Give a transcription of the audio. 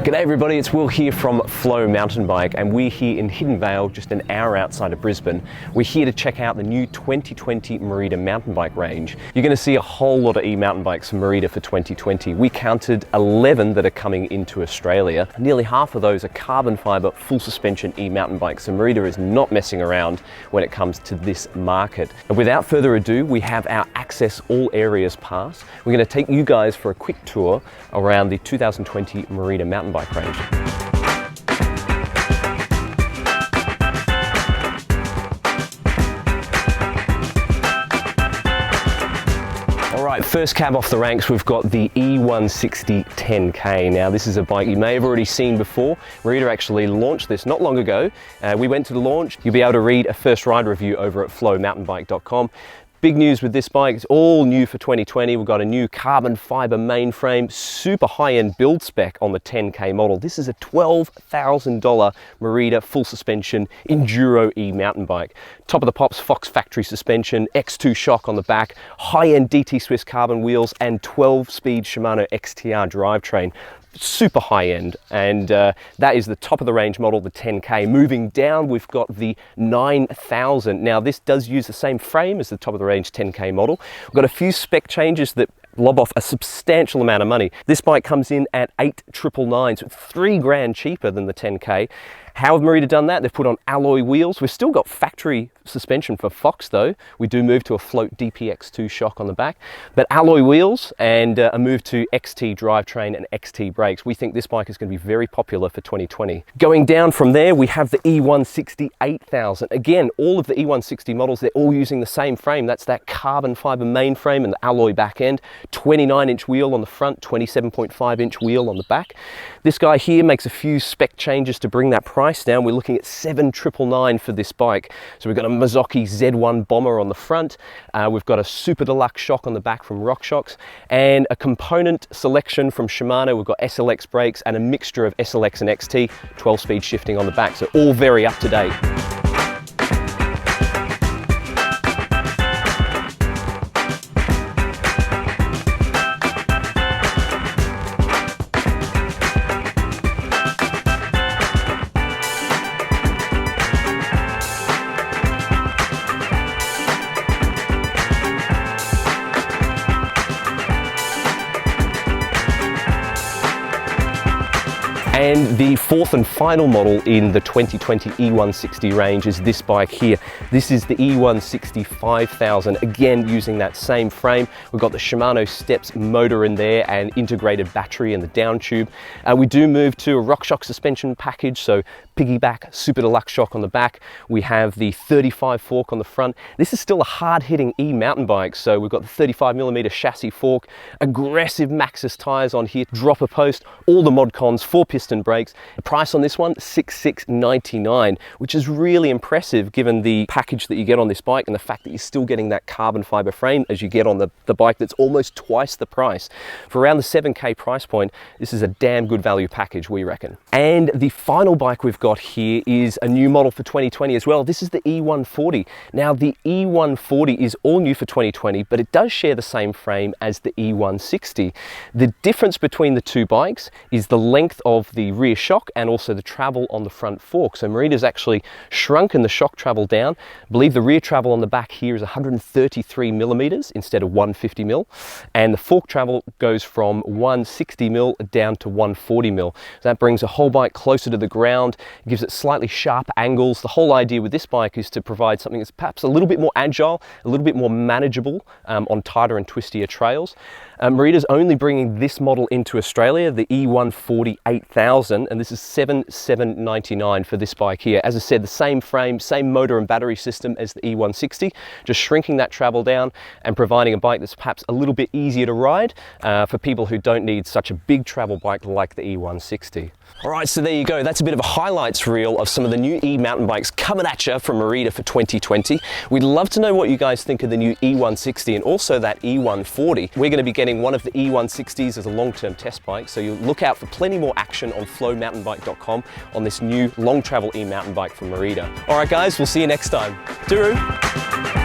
G'day everybody, it's Will here from Flow Mountain Bike, and we're here in Hidden Vale, just an hour outside of Brisbane. We're here to check out the new 2020 Merida mountain bike range. You're going to see a whole lot of e-mountain bikes from Merida for 2020. We counted 11 that are coming into Australia. Nearly half of those are carbon fibre, full suspension e-mountain bikes, so Merida is not messing around when it comes to this market. And without further ado, we have our Access All Areas Pass. We're going to take you guys for a quick tour around the 2020 Merida mountain bike range. Alright, first cab off the ranks, we've got the eOne-Sixty 10K. Now this is a bike you may have already seen before. Merida actually launched this not long ago. We went to the launch. You'll be able to read a first ride review over at flowmountainbike.com. Big news with this bike, it's all new for 2020. We've got a new carbon fiber mainframe, super high-end build spec on the 10K model. This is a $12,000 Merida full suspension enduro e-mountain bike. Top of the pops, Fox factory suspension, X2 shock on the back, high-end DT Swiss carbon wheels, and 12-speed Shimano XTR drivetrain. Super high end, and that is the top of the range model, the 10K. Moving down, we've got the 9000. Now this does use the same frame as the top of the range 10K model. We've got a few spec changes that lob off a substantial amount of money. This bike comes in at $8,999, so $3,000 cheaper than the 10K. How have Merida done that? They've put on alloy wheels. We've still got factory suspension for Fox though. We do move to a float DPX2 shock on the back, but alloy wheels and a move to XT drivetrain and XT brakes. We think this bike is going to be very popular for 2020. Going down from there, we have the eOne-Sixty 8000. Again, all of the eOne-Sixty models, they're all using the same frame. That's that carbon fiber mainframe and the alloy back end. 29-inch wheel on the front, 27.5-inch wheel on the back. This guy here makes a few spec changes to bring that price down. We're looking at $7,999 for this bike. So we've got a Mazzocchi Z1 bomber on the front. We've got a super deluxe shock on the back from RockShox, and a component selection from Shimano. We've got SLX brakes and a mixture of SLX and XT, 12-speed shifting on the back. So all very up to date. And the fourth and final model in the 2020 eOne-Sixty range is this bike here. This is the eOne-Sixty 5000, again using that same frame. We've got the Shimano Steps motor in there and integrated battery and the downtube. We do move to a RockShox suspension package, so piggyback, super deluxe shock on the back. We have the 35 fork on the front. This is still a hard-hitting e-mountain bike, so we've got the 35mm chassis fork, aggressive Maxxis tires on here, dropper post, all the mod cons, 4-piston brakes. The price on this one, $6,699, which is really impressive given the package that you get on this bike and the fact that you're still getting that carbon fiber frame as you get on the bike that's almost twice the price. For around the 7K price point, this is a damn good value package, we reckon. And the final bike we've got here is a new model for 2020 as well. This is the e-140. Now the e-140 is all new for 2020, but it does share the same frame as the eOne-Sixty. The difference between the two bikes is the length of the rear shock and also the travel on the front fork. So Merida's actually shrunken the shock travel down. I believe the rear travel on the back here is 133mm instead of 150mm, and the fork travel goes from 160mm down to 140mm. So that brings a whole bike closer to the ground, gives it slightly sharp angles. The whole idea with this bike is to provide something that's perhaps a little bit more agile, a little bit more manageable on tighter and twistier trails. Merida's only bringing this model into Australia, the eOne-Forty 8000, and this is $7,799 for this bike here. As I said, the same frame, same motor and battery system as the eOne-Sixty, just shrinking that travel down and providing a bike that's perhaps a little bit easier to ride for people who don't need such a big travel bike like the eOne-Sixty. All right, so there you go. That's a bit of a highlights reel of some of the new e-mountain bikes coming at you from Merida for 2020. We'd love to know what you guys think of the new eOne-Sixty and also that eOne-Forty. We're going to be getting one of the eOne-Sixties as a long-term test bike, so you look out for plenty more action on flowmountainbike.com on this new long travel e-mountain bike from Merida. All right, guys, we'll see you next time. Tooroo!